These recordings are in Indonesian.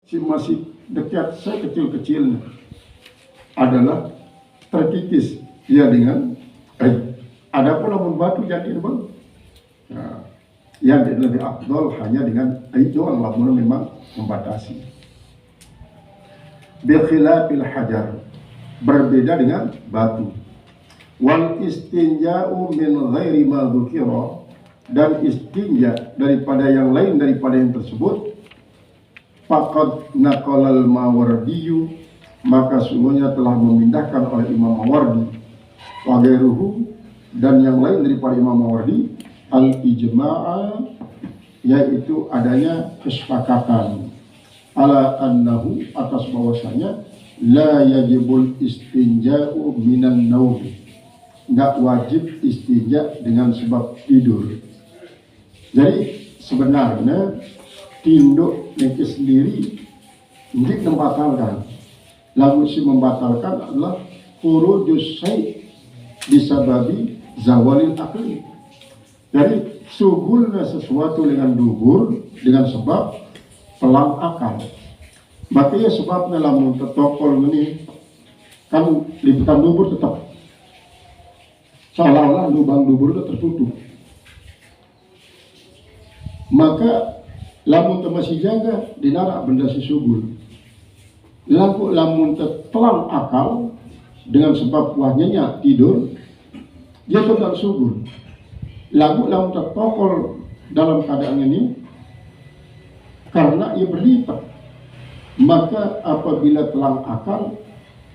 si masih dekat saya kecil-kecilnya adalah terkikis ya dengan kayu. Adapun lamun batu jadi bang, nah, yang lebih afdol hanya dengan air doang lamun memang membatasi. Bikhilafil hajar, berbeda dengan batu. Wal istinja'u min ghairi ma dzukira, dan istinja daripada yang lain daripada yang tersebut, faqad naqalal Mawardiyu, maka sungguhnya telah memindahkan oleh Imam Mawardi, wa ghairuhu, dan yang lain daripada Imam Mawardi, al ijma'a, yaitu adanya kesepakatan, ala annahu, atas bahwasanya la yajibul istinja'u minan naum, enggak wajib istinja dengan sebab tidur. Jadi sebenarnya tinduk itu sendiri tidak membatalkan. Lalu si membatalkan adalah khurujus syai' bisababi zawalil akli. Jadi sugulnya sesuatu dengan dubur dengan sebab pelang akal. Makanya sebabnya lamun tetokol ini kan liputan dubur tetap seolah-olah lubang dubur itu tertutup. Maka lamun masih jaga dinarak benda si sugul. Lamun tetelang akal dengan sebab wahnya tidur, dia tetap sugul. Lamun tertokol dalam keadaan ini karena ia berlipat, maka apabila telang akal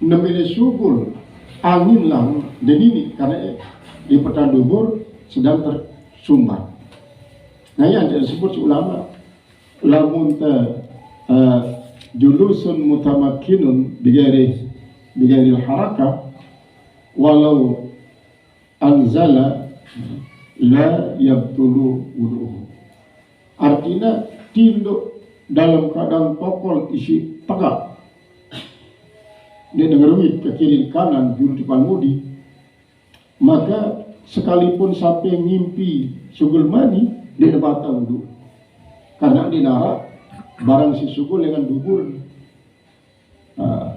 nemene sugul angin lang dan ini karena di petan dubur sedang tersumbat. Nah yang disebut ulama lamun julusun mutamakkinun bigairil harakah walau anzala la yabtulu wudu'uhu. Artinya tinduk dalam keadaan tokol isi tegak, dia dengeruit ke kiri kanan juru depan mudi, maka sekalipun sampai mimpi sugul mani dia batal wudu, karena dinarak barang si sugul dengan dubur.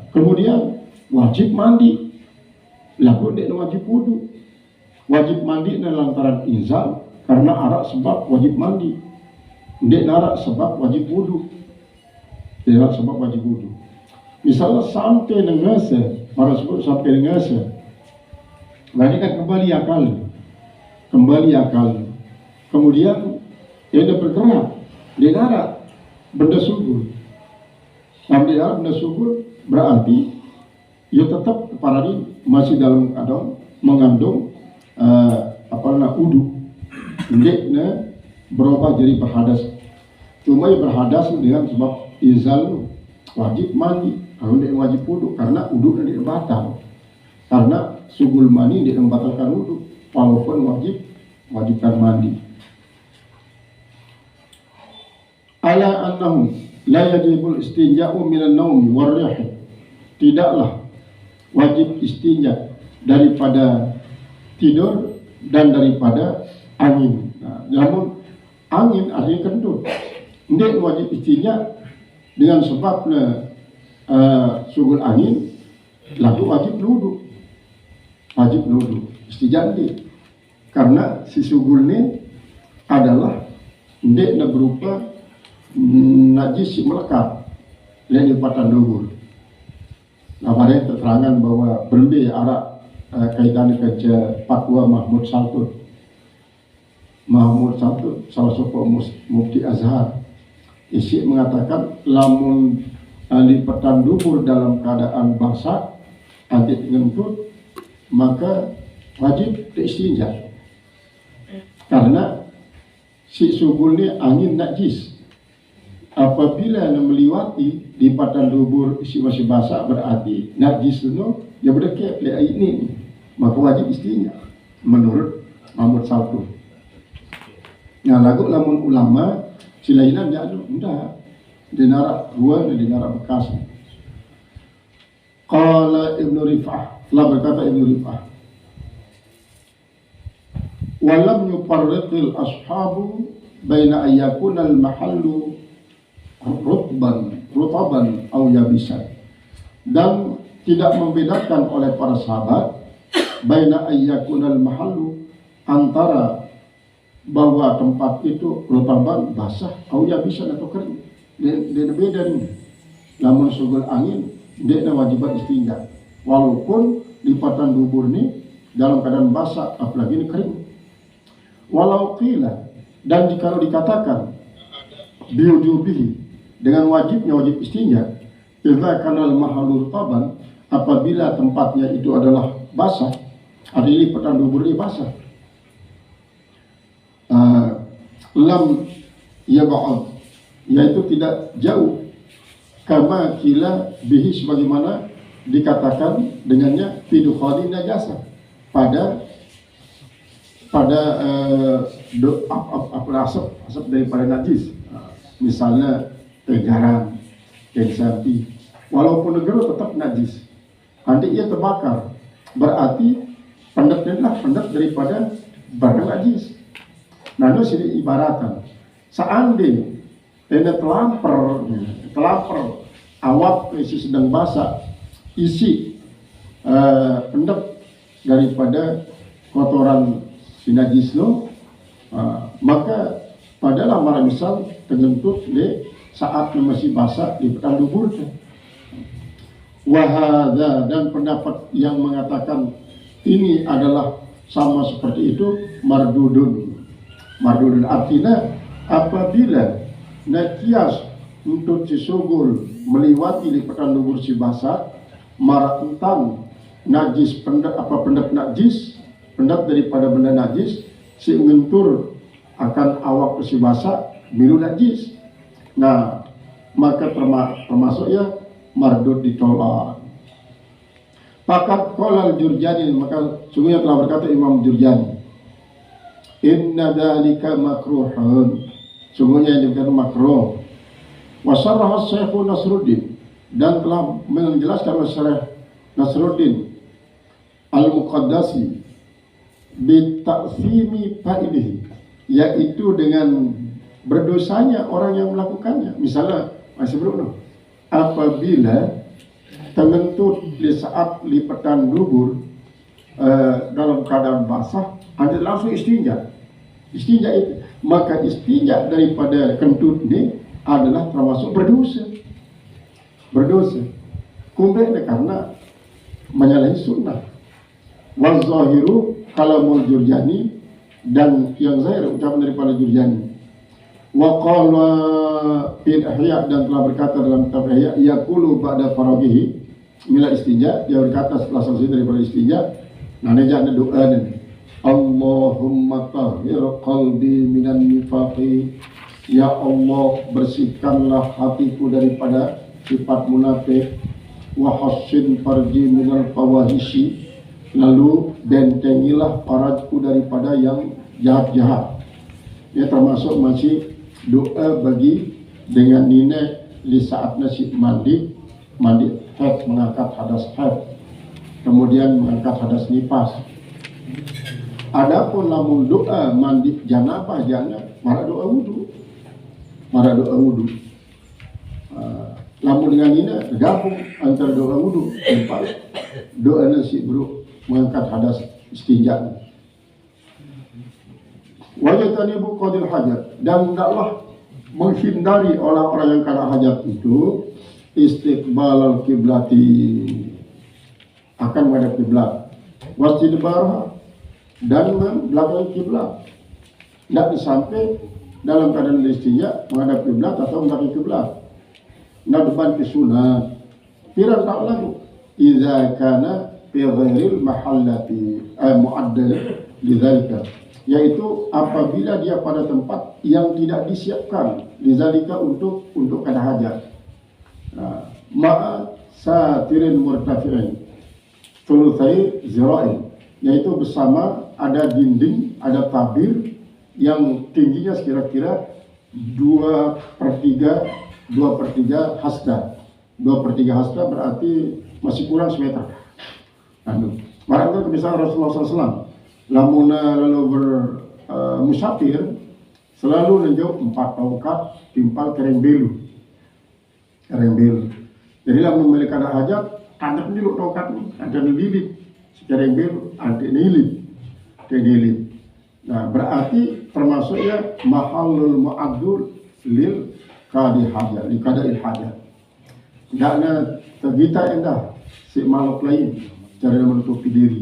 Kemudian wajib mandi, lalu dia wajib wudu. Wajib mandi lantaran inzal karena arak sebab wajib mandi, dia narak sebab wajib wudu. Dia sebab wajib wudu. Misalnya sampai nengase, para sebut sampai nengase, berarti kan kembali akal. Kemudian dia ada bergerak, dia narak benda sugul. Sampai dalam benda sugul berarti ia tetap paradi masih dalam keadaan mengandung udu. Dia berubah jadi berhadas. Cuma ia berhadas dengan sebab izal wajib mandi, kalau dia wajib wudu karena wudu dia batal. Karena sugul mani dia membatalkan wudu walaupun wajibkan mandi. Ala annahu la yajibul istinja'u minan naumi warrih. Tidaklah wajib istinja daripada tidur dan daripada angin. Namun angin artinya kentut. Dia wajib istinja dengan sebabnya sugul angin, lalu wajib wudu. Wajib wudu istinja dia. Karena si sugul ini adalah dia berupa najis melekat yang dipatan dubur. Nah, pada keterangan bahwa berlebih arak kaitannya ke fatwa Mahmud Saltut. Mahmud Saltut salah satu mufti Azhar, isi mengatakan lamun lipatan dubur dalam keadaan basah anti ngentut maka wajib istinja karena si sugul ini angin najis. Apabila melewati di patan dubur isi masih basah berarti najis itu dia berdekat le air ini, maka wajib istinja menurut Mahmud Saltut. Nah lagu lamun ulama silainan dia enggak dinarak dua dan dinarak bekas. Qala Ibnu Rif'ah, telah berkata Ibnu Rif'ah, walam yufarriqil ashabu baina ayyakunal mahallu rutban rutaban aw yabisan. Dan tidak membedakan oleh para sahabat baina ayyakunal mahallu, antara bahwa tempat itu rutaban basah atau yabisan atau kering. Dia beda nih. Lamun sugul angin dia wajibat istinja. Walaupun lipatan dubur ini dalam keadaan basah, apalagi ini kering. Walau qila, dan jika dikatakan biujubihi, dengan wajib istinja, idza kana al-mahallu rutaban, apabila tempatnya itu adalah basah, ada lipatan dubur ini basah. Lam yab'ad, yaitu tidak jauh, kama kila bihi, sebagaimana dikatakan dengannya fi dukhani najasa, pada asap daripada najis. Misalnya garam, sapi, walaupun negara tetap najis, nanti ia terbakar, berarti pendapnya adalah pendap daripada barang najis. Nah, itu sini ibaratan. Seandainya telaper awap isi sedang basah, isi pendap daripada kotoran si najis lo, maka pada lamaran misal tergentut di saat masih basah di petang dubur. Wahada, dan pendapat yang mengatakan ini adalah sama seperti itu mardudun artinya apabila nakias untuk sisugul meliwati di petang dubur si basah marantang najis pendap daripada benda najis si ngentur akan awak si basah milu najis. Nah, maka termasuk ya mardud ditolak. Fakat qala al-Jurjani, maka sungguhnya telah berkata Imam Jurjani, inna dzalika makruhun, sungguhnya yang dikatakan makruh. Wa sarraha Syekh Nasruddin, dan telah menjelaskan Syekh Nasruddin Al-Muqaddasi bi ta'zimi fa'ilihi, yaitu dengan berdosanya orang yang melakukannya. Misalnya masih belum, apabila tergentut di saat lipatan dubur dalam keadaan basah, Anda langsung istinja itu, maka istinja daripada kentut ini adalah termasuk berdosa. Kemudian karena menyalahi sunnah. Wal zahiru kalamul Jurjani, dan yang zahir ucapan daripada Jurjani. Wa qala fil ihya, dan telah berkata dalam kitab Ihya, yaqulu ba'da faraghihi mila istinja, dia berkata setelah selesai daripada istinja, nah ini jangan doa ini, Allahumma tahhir qalbi minan nifaqi, ya Allah bersihkanlah hatiku daripada sifat munafik, wa hassin farji minal fawahishi, lalu bentengilah farajku daripada yang jahat-jahat. Ya, termasuk masih doa bagi dengan nina di saat nasi mandi haid, mengangkat hadas haid, kemudian mengangkat hadas nifas. Adapun lamun doa mandi janabah jangan mara doa wudu. Lamun dengan ini gabung antara doa wudu dan doa nasi bro mengangkat hadas istinja. Wajatanibu qadil hajat, dan hendaklah menghindari orang-orang yang kena hajat itu istiqbalal kiblati, akan menghadap kiblat, wastidbarha, dan membelakangi kiblat. Tidak disampai dalam keadaan istinja menghadap kiblat atau membelakangi kiblat. Nadban fi sunat piran tak lagu idza kana fi ghairil mahallati mu'addal lidzalika, yaitu apabila dia pada tempat yang tidak disiapkan lidzalika untuk kada hajat. Ma'a satirin murtafi'in thulutsai zira'in, yaitu bersama ada dinding, ada tabir yang tingginya kira-kira 2/3 hasda. 2/3 hasda berarti masih kurang semeter. Barangkali misalnya Rasulullah SAW lalu bermusafir selalu menjauh 4 tongkat timpal kereng belu. Kerembel. Jadi lah memiliki kada hajat, ada dulu tongkat ni, ada lilit. Kerembel, ada nilit. Nah, berarti termasuknya mahallul mu'addul lil qadi hajat, li qada'il hajat. Tidaknya tergita endah si makhluk lain cara menutupi diri.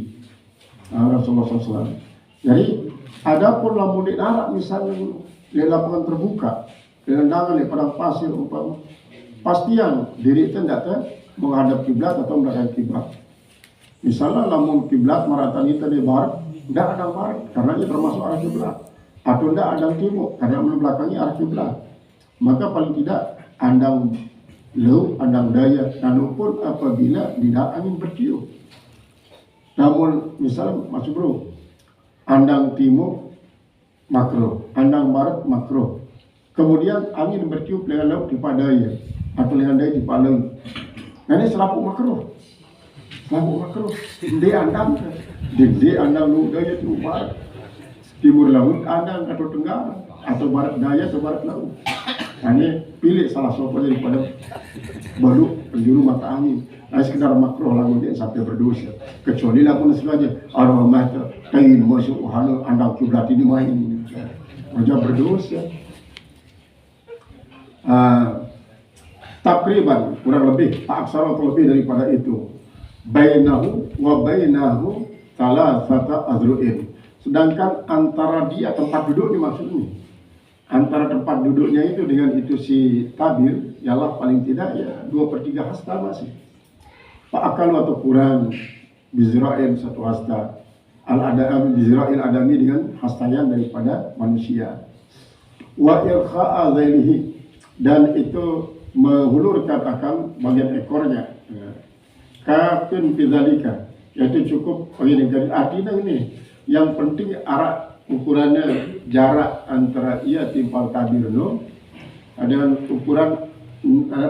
Rasulullah SAW. Jadi, ada pun lamun di darat misalnya di lapangan terbuka, dengan di padang pasir umpama, pastian diri itu tidak menghadap kiblat atau belakang kiblat. Misalnya lamun kiblat maratan itu di barat, tidak ada barat karena itu termasuk arah kiblat. Atau tidak ada timur karena membelakangi arah kiblat. Maka paling tidak andang laut, andang daya, dan pun apabila tidak angin bertiup. Namun misalnya masuk bro, andang timur makro, andang barat makro. Kemudian angin bertiup dengan laut di padaya atau dengan daya di palang. Nah ini selapuk makro. Dia andang laut daya itu barat, timur laut andang atau tenggara, atau barat daya atau barat laut. Nah ini pilih salah satu daripada baru penjuru mata angin. Nah sekedar makro lagu dia sampai berdosa. Kecuali lagu saja arwah mata kain masuk wahana andang kiblat ini main. Wajah berdosa. Takriban kurang lebih tak aksara atau lebih daripada itu. Bainahu wa bainahu thalathata azru'in. Sedangkan antara dia tempat duduk ini maksudnya. Antara tempat duduknya itu dengan itu si tabir ialah paling tidak ya 2/3 hasta masih. Pak akal atau kurang bizra'in satu hasta. Al-adami bizra'il adami dengan hastayan daripada manusia. Wa irkha'a zailihi, dan itu menghulurkan akal bagian ekornya. Kafin fidzalika, yaitu cukup bagi negara. Artinya ini yang penting arah ukurannya jarak antara ia timpal tabir no dengan ukuran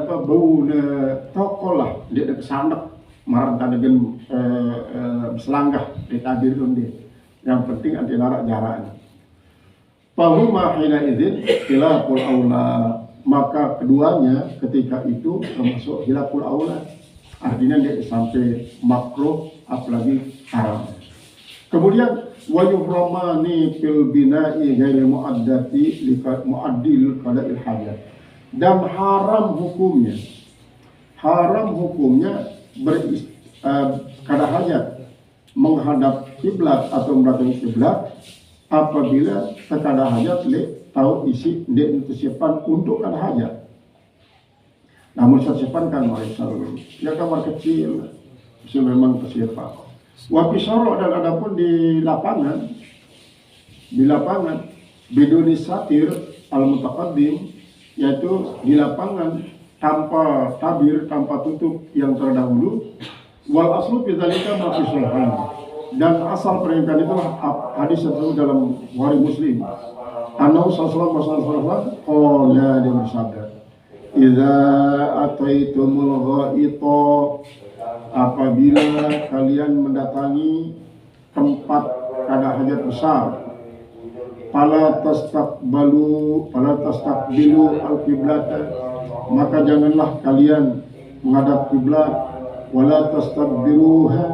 bau tokol lah dia kesandak marah dengan selanggah di tabir no dia. Yang penting antara jaraknya. Fahuma hina idzin khilaful aula, maka keduanya ketika itu termasuk khilaful aula. Artinya dia sampai makruh apalagi haram. Kemudian wa yuhramani fil bina'i ghairi muaddati li muaddil qada'il hajat. Dan haram hukumnya kada hajat menghadap kiblat atau belakang kiblat apabila kada hajat tahu isi dia persiapan untuk kada hajat. Namun persiapan kan ya kamar kecil itu memang persiapan. Wapi sorok dan adapun di lapangan biduni satir al-mutaqaddim, yaitu di lapangan tanpa tabir, tanpa tutup yang terdahulu. Wal aslu fi dzalika ma fi sahihain, dan asal pernikahan itulah hadis tersebut dalam Bukhari Muslim. Annahu sallallahu alaihi wasallam qala dia bersabda, "Idza ataitumul ghaita," apabila kalian mendatangi tempat kada hajat besar, fala tastaqbilu al-qiblata, maka janganlah kalian menghadap kiblat, wala tastaqbiluha,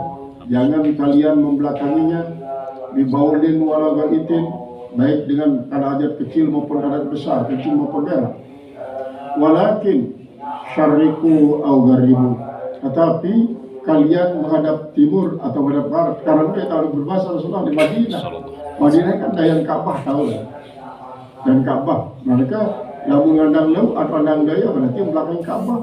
jangan kalian membelakanginya, bi baulin wala gaitin, baik dengan kada hajat kecil maupun kada besar, kecil maupun berak. Walakin syarriku au gharibu, tetapi kalian menghadap timur atau menghadap barat, karena kita harus berbahasa Rasulullah di Madinah. Madinah kan dayan Ka'bah tahu lah. Dan Ka'bah, mereka lamun ngandang laut atau ngandang daya berarti belakang Ka'bah.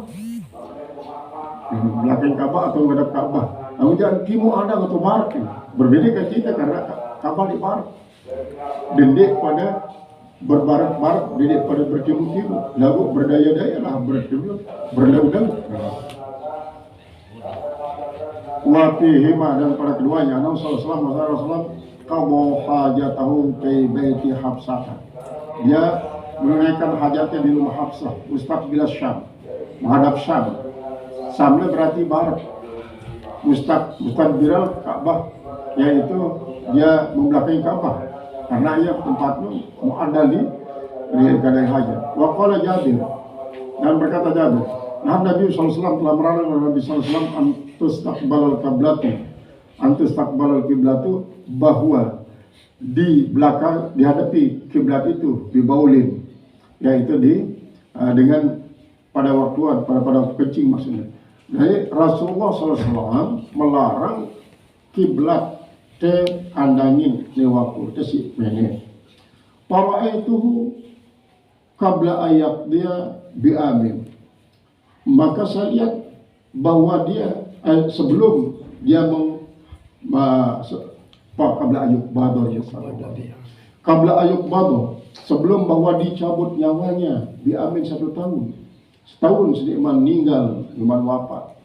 Belakang Ka'bah atau menghadap Ka'bah. Lalu jangan timur ada atau barat. Berbeda kan kita karena Ka'bah di barat. Dendek pada berbarat-barat, dendek pada bertimur-timur. Lalu berdaya-daya lah bertimur, berlaut-laut. Wafihima, dan pada keduanya Nabi sallallahu alaihi wasallam qada hajatahu fi baiti Hafsah, dia menunaikan hajatnya di rumah Hafsah mustaqbil Syam, menghadap Syam. Syamnya berarti barat, mustaqbil Ka'bah, yaitu dia membelakangi Ka'bah karena ia tempatnya muadali dari kadai hajat. Wa qala Jabir, dan berkata Jabir, Nah, Nabi SAW telah melarang Nabi SAW antus takbalal kiblatu, bahwa di belakang dihadapi kiblat itu bibaulin, yaitu dengan pada waktu pada kencing maksudnya. Jadi Rasulullah SAW melarang kiblat te andangin ni waktu te si mene. Para itu kabla ayak dia biamin. Maka saya lihat bahwa dia sebelum dia kabla ayuk bador ya kabla ayuk bador, sebelum bahwa dicabut nyawanya biamin 1 tahun, setahun sedih iman meninggal, iman wafat.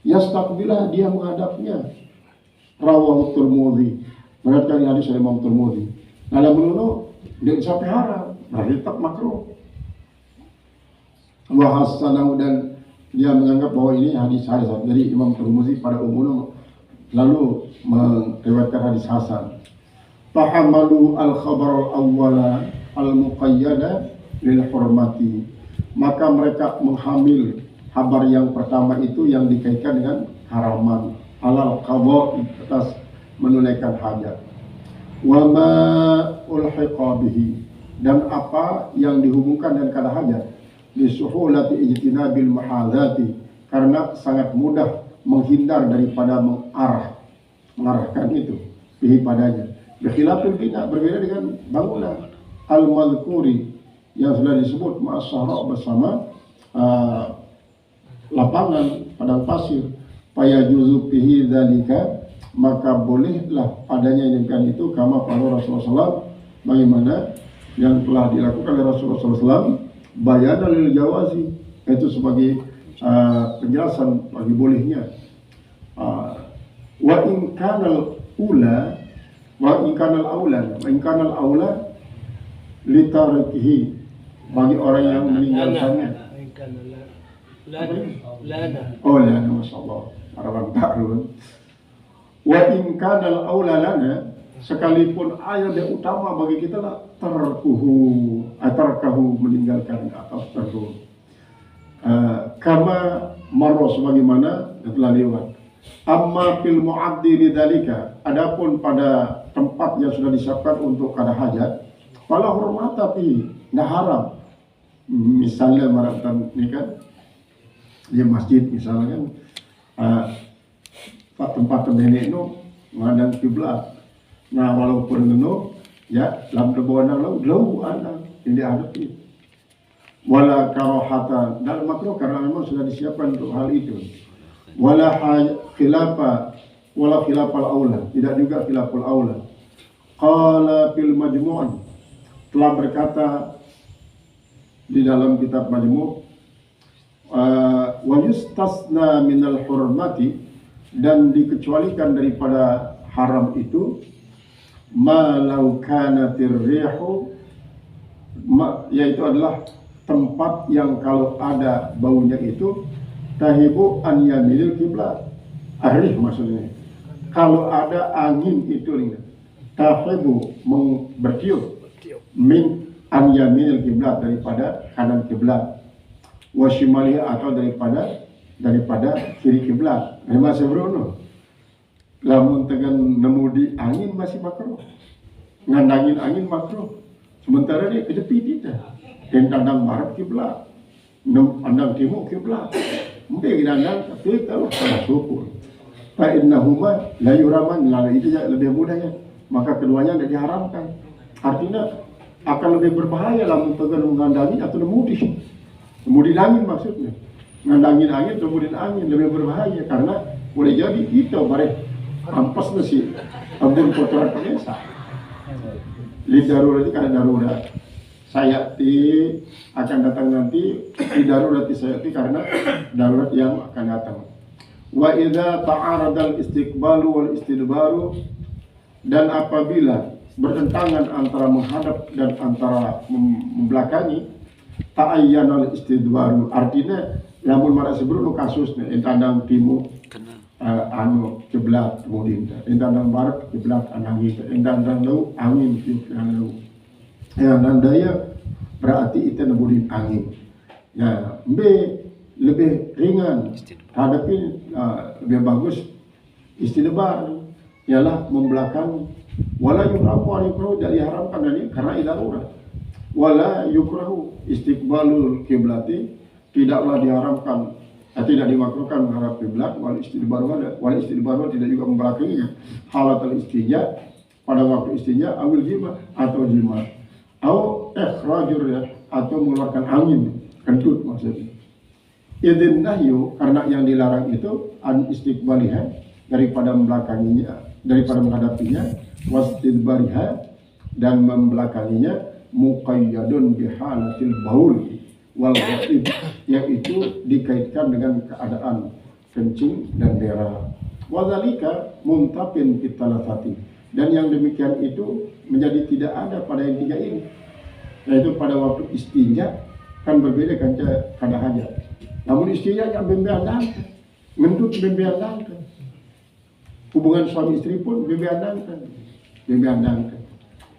Yastaqbilah, dia menghadapnya. Rawahu Tirmidzi, mengatakan hadis dari Imam Tirmidzi. Dalam menurut dia sampai haram, berarti tak makruh. Wa hasanahu, dan dia menganggap bahwa ini hadis hasan. Jadi Imam Tirmidzi pada umumnya lalu meriwayatkan hadis hasan. Tahamalu al-khabar al-awwala al-muqayyada lil hurmati. Maka mereka mengambil kabar yang pertama itu yang dikaitkan dengan haraman, alal qadha, atas menunaikan hajat. Wa ma ulhiqa bihi, dan apa yang dihubungkan dengan kada hajat, li suhulati ijtinabil mahadzati, karena sangat mudah menghindar daripada mengarahkan itu bihi padanya. Bikhilafil bina, berbeda dengan bangunan al-madhkuri yang sudah disebut ma'asyara bersama lapangan padang pasir. Paya juzu fihi dzalika, maka bolehlah padanya demikian itu kama pada Rasulullah SAW, bagaimana yang telah dilakukan oleh Rasulullah SAW, bayanan lil jawazi, itu sebagai penjelasan bagi bolehnya. Wa in kanal aula litarikihi, bagi orang yang meninggalkannya. Oh lana, masyaallah, orang baru. Wa in kanal aula lana, sekalipun ayat yang utama bagi kita lah tarkahu meninggalkan atau terus. Kama maros, sebagaimana telah lewat. Amma fil mu'addi lidzalika, adapun pada tempat yang sudah disiapkan untuk kada hajat, fala hurmata fi, enggak haram. Misalnya maratan ini kan di masjid misalnya kan tempat nenek itu menghadap kiblat. Nah, walaupun itu ya dalam kebawanan lau anak yang dihadapi. Wala karahata, dan makruh karena memang sudah disiapkan untuk hal itu. Wala khilafal aula, tidak juga khilaful aula. Qala fil majmu', telah berkata di dalam kitab Majmu', wa yustasna minal hurmati, dan dikecualikan daripada haram itu, ma law kanatir rihu, yaitu adalah tempat yang kalau ada baunya itu tahibu an yaminil kiblat. Arif maksudnya, kalau ada angin itu tahibu bertiup min an yaminil kiblat, daripada kanan kiblat, wa shimalihi, atau daripada kiri kiblat. Memang sebrono lamun tegan nemu di angin masih makruh, ngandangin angin makruh, sementara dia ke tepi kita tendang barat kiblat, pandang timur kiblat, mungkin dandang tapi kalau pada syukur fa innahuma la yuraman, itu lebih mudahnya, maka keduanya tidak diharamkan. Artinya akan lebih berbahaya lamun tegan mengandangi atau nemu di angin, maksudnya ngandangin angin, kemudian angin lebih berbahaya, karena boleh jadi kita barek ampas nasi ambun kotoran penesa li darurat, karena darurat sayati akan datang nanti, di darurat sayati karena darurat yang akan datang. Wa idza ta'aradal istiqbalu wal istidbaru, dan apabila bertentangan antara menghadap dan antara membelakangi, ta'ayyanal istidbaru, artinya lamun mara sebelum kasusnya intandang timur kiblat kemudian intandang barat kiblat anangi intandang lau angin lau ya nandaya berarti itu nebudin angin ya b lebih ringan, hadapi lebih bagus istidbar, ialah membelakangi. Wala yukrahu wa yukrahu, tidak diharamkan dari karena darurat. Wala yukrahu istiqbalul kiblati, tidaklah diharamkan, tidak dimakruhkan menghadap kiblat. Wal istidbar tidak juga membelakanginya. Halatul istinja, pada waktu istinja, awil jima atau jima, atau ikhrajur, atau mengeluarkan angin, kentut maksudnya. Idin nahyu, karena yang dilarang itu an istiqbaliha, daripada membelakanginya, daripada menghadapinya, wastidbariha, dan membelakanginya, muqayyadun bihalatil baul wal ghaib, yaitu dikaitkan dengan keadaan kencing dan berak. Wadzalika muntafin fitalasati, dan yang demikian itu menjadi tidak ada pada yang tiga ini, yaitu pada waktu istinja kan berbeda kan kada hajat. Namun istinja yang membeandang, ngentut membeandang, hubungan suami istri pun membeandang.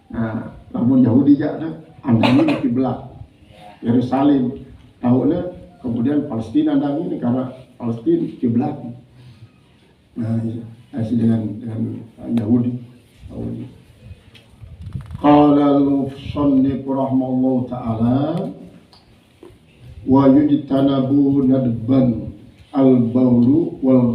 Nah, namun Yahudi jana andang ini kiblat Yerusalem, tahunya kemudian Palestina andang ini karena Palestina kiblat. Nah, dengan Yahudi. Qala al-musannif rahimahullah ta'ala wa yujtanabu nadban al-bawlu wal